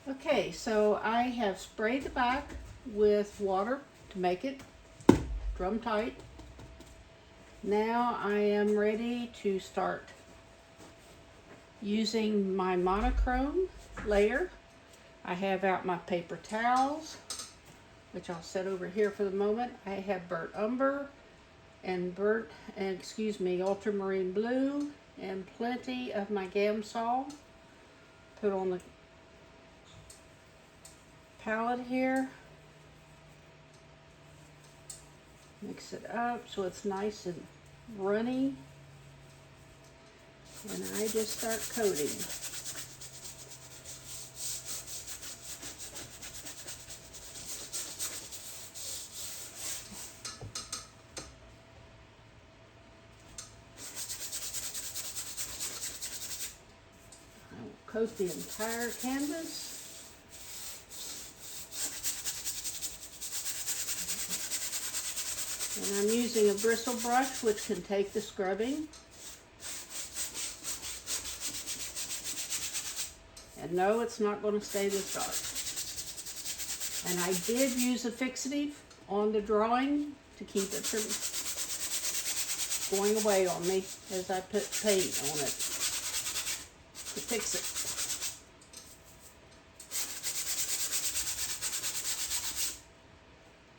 Okay, so I have sprayed the back with water to make it drum tight. Now I am ready to start using my monochrome layer. I have out my paper towels, which I'll set over here for the moment. I have burnt umber and ultramarine blue and plenty of my Gamsol. Put on the palette here. Mix it up so it's nice and runny. And I just start coating. I will coat the entire canvas. And I'm using a bristle brush which can take the scrubbing. And no, it's not going to stay this dark. And I did use a fixative on the drawing to keep it from going away on me as I put paint on it to fix it.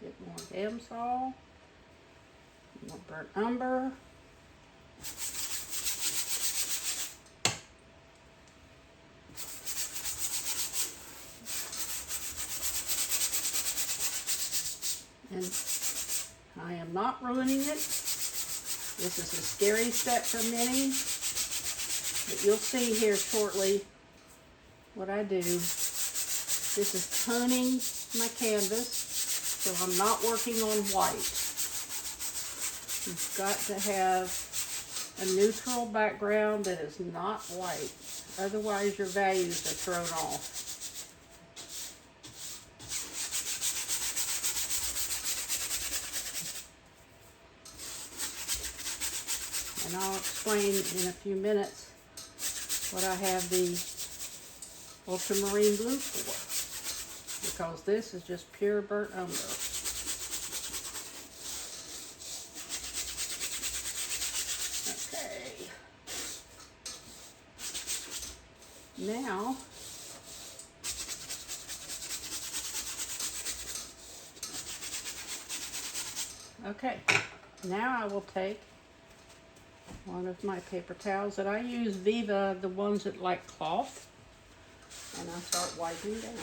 Get more Gamsol, more burnt umber. And I am not ruining it. This is a scary step for many, but you'll see here shortly what I do. This is toning my canvas, so I'm not working on white. You've got to have a neutral background that is not white. Otherwise your values are thrown off. And I'll explain in a few minutes what I have the ultramarine blue for, because this is just pure burnt umber. Okay. Now, now I will take one of my paper towels that I use Viva, the ones that like cloth, and I start wiping down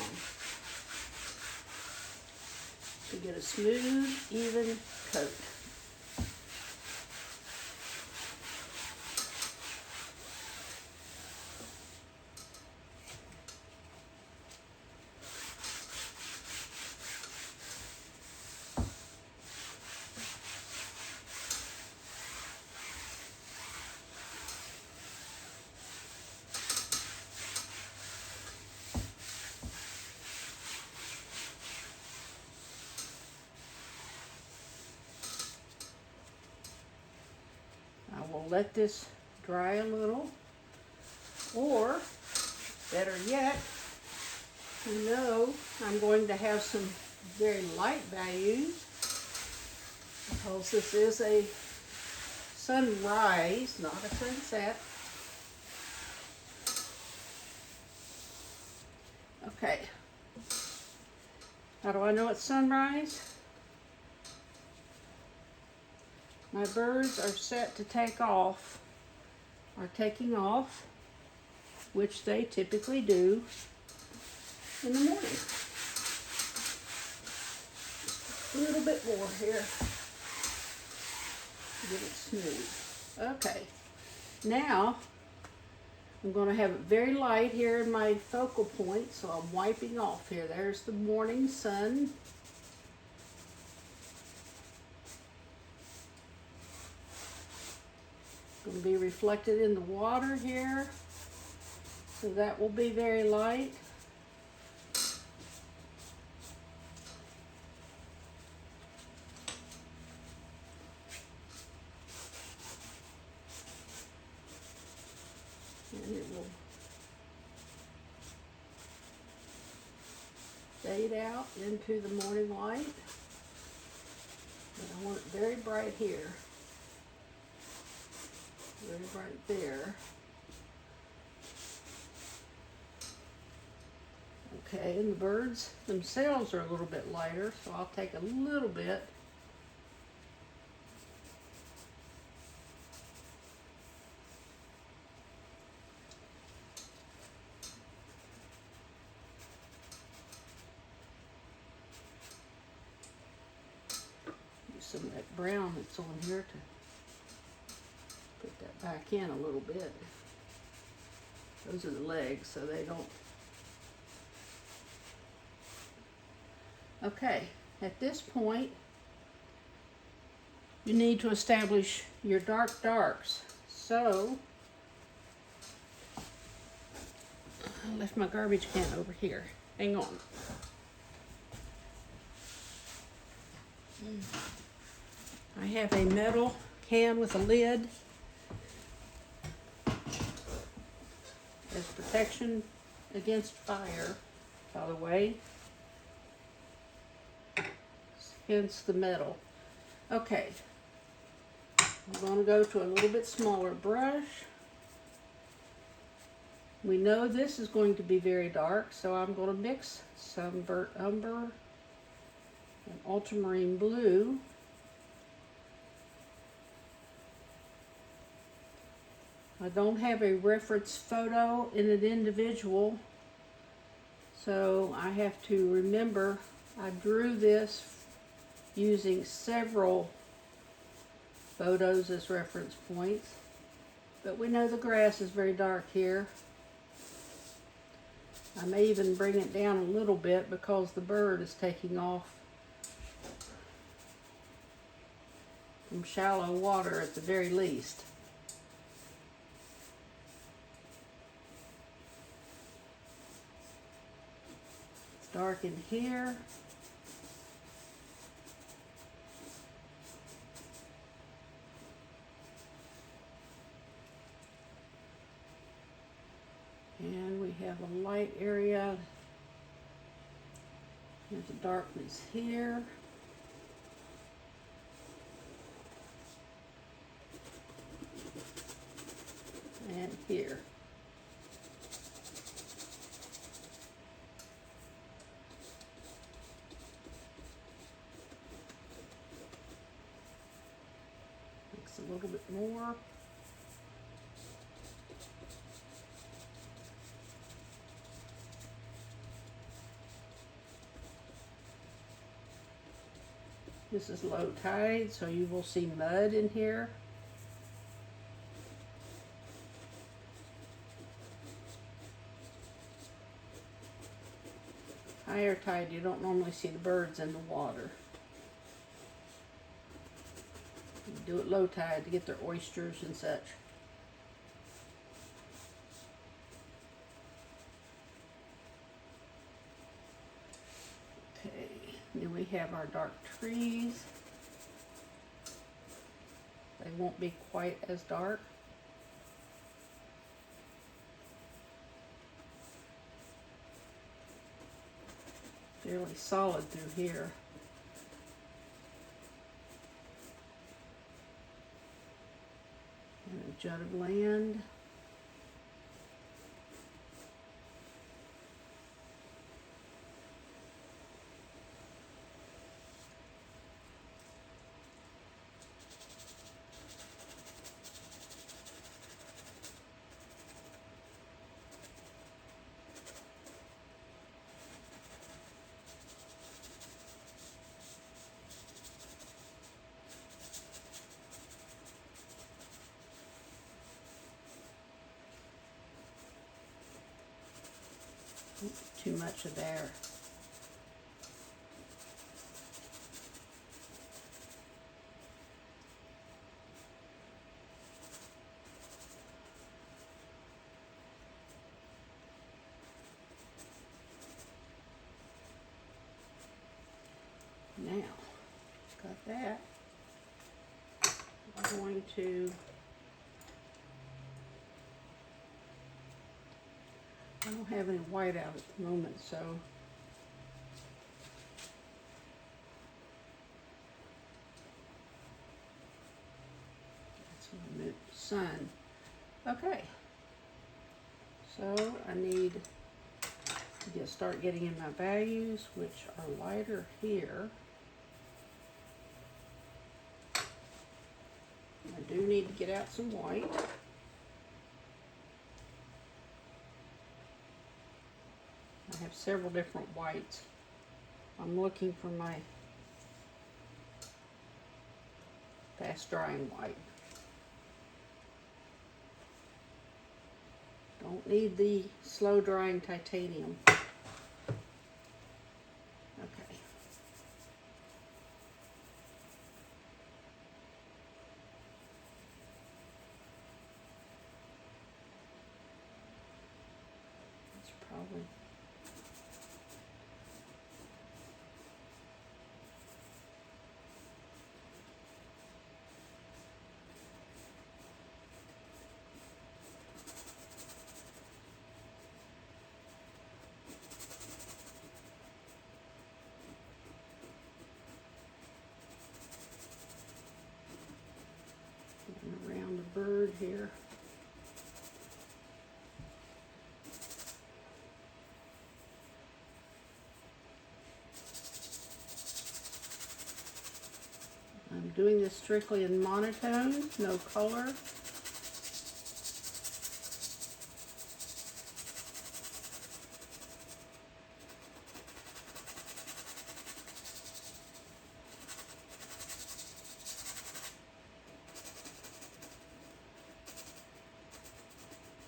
to get a smooth, even coat. We'll let this dry a little, or better yet, you know I'm going to have some very light values because this is a sunrise, not a sunset. Okay, how do I know it's sunrise? My birds are set to take off, are taking off, which they typically do in the morning. Just a little bit more here to get it smooth. Okay, now I'm going to have it very light here in my focal point, so I'm wiping off here. There's the morning sun. Going to be reflected in the water here, so that will be very light. And it will fade out into the morning light. But I want it very bright here. Very bright there. Okay, and the birds themselves are a little bit lighter, so I'll take a little bit. Use some of that brown that's on here to put that back in a little bit. Those are the legs, so they don't. Okay, at this point, you need to establish your dark darks. So, I left my garbage can over here. Hang on. I have a metal can with a lid as protection against fire, by the way. Hence the metal. Okay, I'm going to go to a little bit smaller brush. We know this is going to be very dark, so I'm going to mix some burnt umber and ultramarine blue. I don't have a reference photo in an individual, so I have to remember I drew this using several photos as reference points, but we know the grass is very dark here. I may even bring it down a little bit because the bird is taking off from shallow water at the very least. It's dark in here. And we have a light area. There's a darkness here. And here. Mix a little bit more. This is low tide, so you will see mud in here. Higher tide, you don't normally see the birds in the water. You do it low tide to get their oysters and such. Okay, then we have our dark trees. They won't be quite as dark. Fairly solid through here. And a jut of land. Too much of there. Now, got that. I'm going to I don't have any white out at the moment, so sun. Okay, so I need to just start getting in my values, which are lighter here. I do need to get out some white. I have several different whites. I'm looking for my fast drying white. Don't need the slow drying titanium. Okay. That's probably around the bird here. I'm doing this strictly in monotone, no color.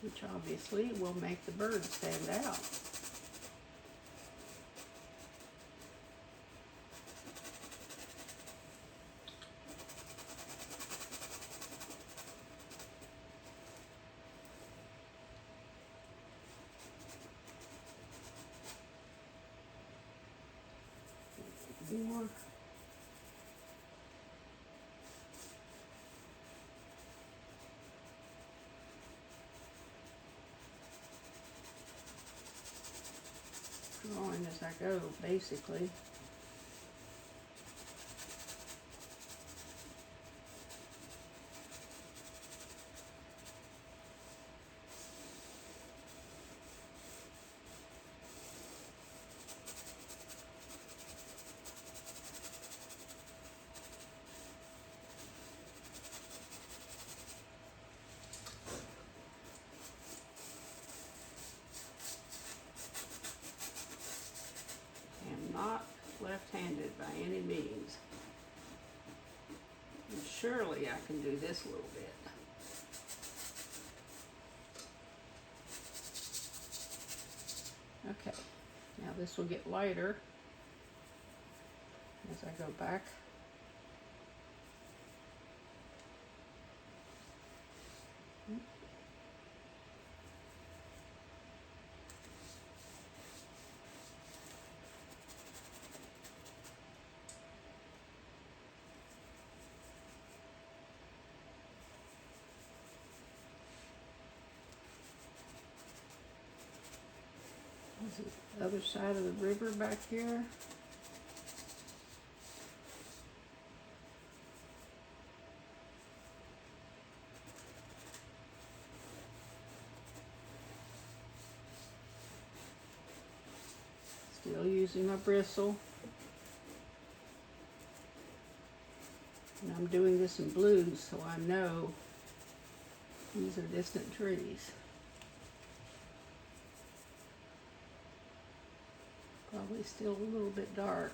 Which obviously will make the bird stand out. More. Drawing as I go, basically. Not left-handed by any means. And surely I can do this a little bit. Okay, now this will get lighter as I go back. The other side of the river back here. Still using my bristle. And I'm doing this in blues so I know these are distant trees. Probably still a little bit dark.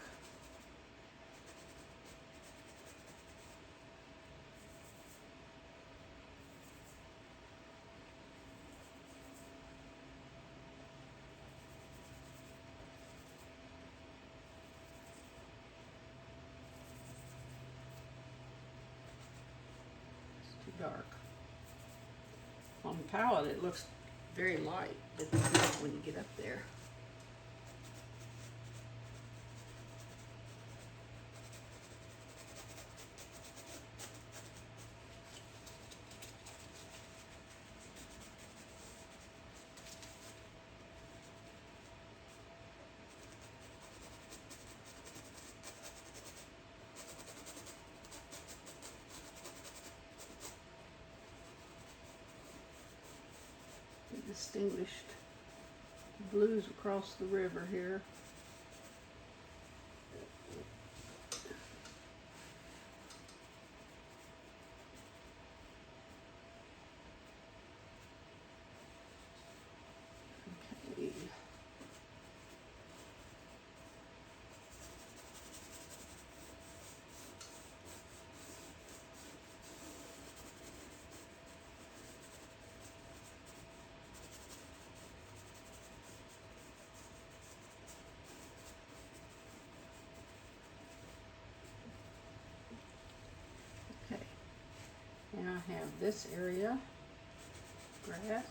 It's too dark. On the palette it looks very light, but when you get up there. distinguished blues across the river here. Okay. Okay. And I have this area, grass.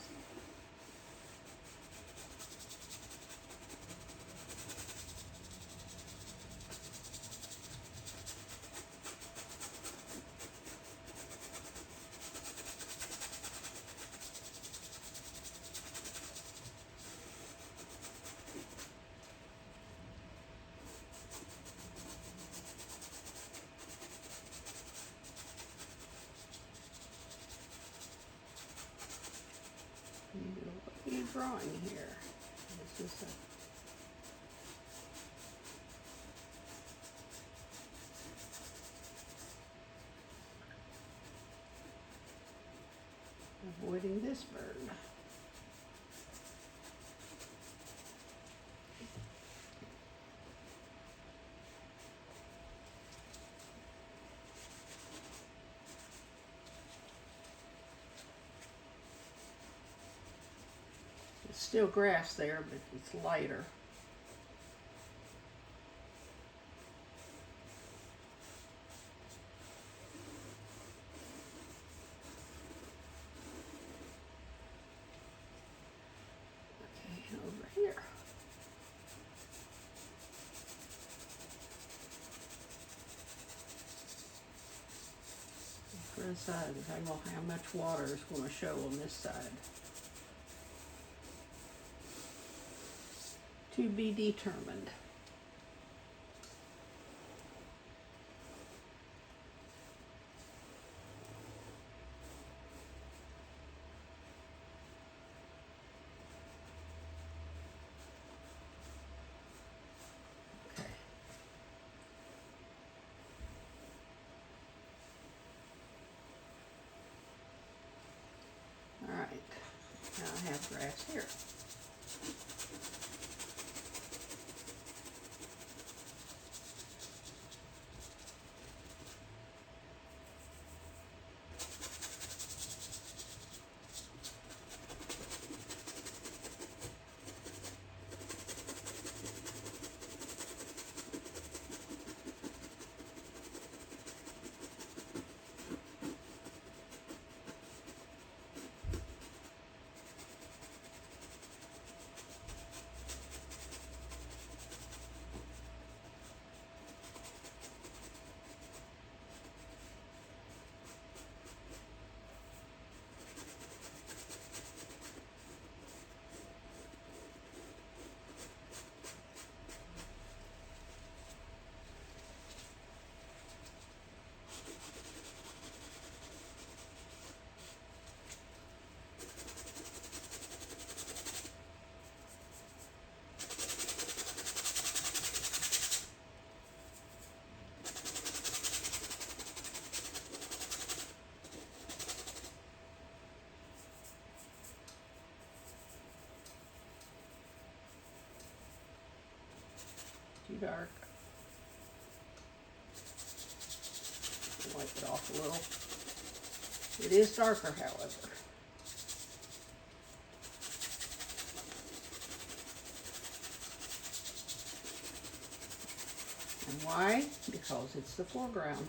What are you drawing here? This is avoiding this bird. It's still grass there, but it's lighter. Okay, over here. For the side, I don't know how much water is going to show on this side. To be determined. Okay. All right. Now I have grass here. Too dark. Wipe it off a little. It is darker, however. And why? Because it's the foreground.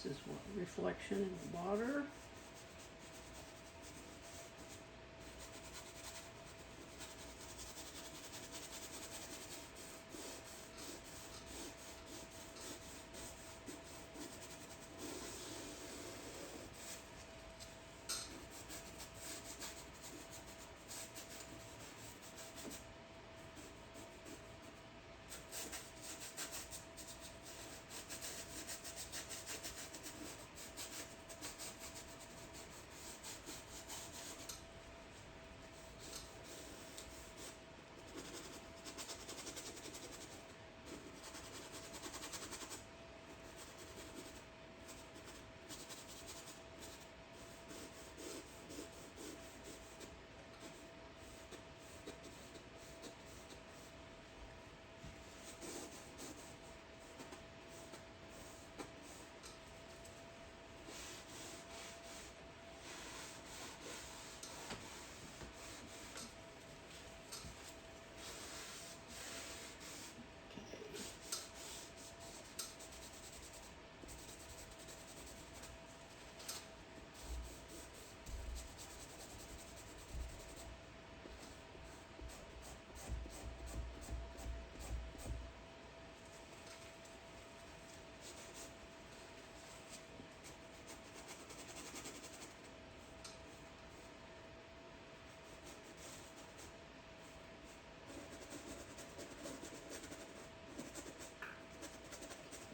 This is what reflection in the water.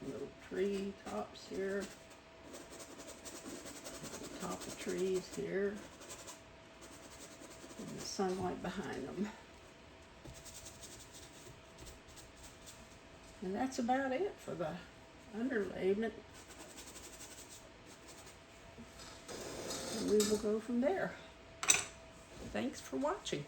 Little tree tops here. Top of trees here. And the sunlight behind them. And that's about it for the underlayment. And we will go from there. Thanks for watching.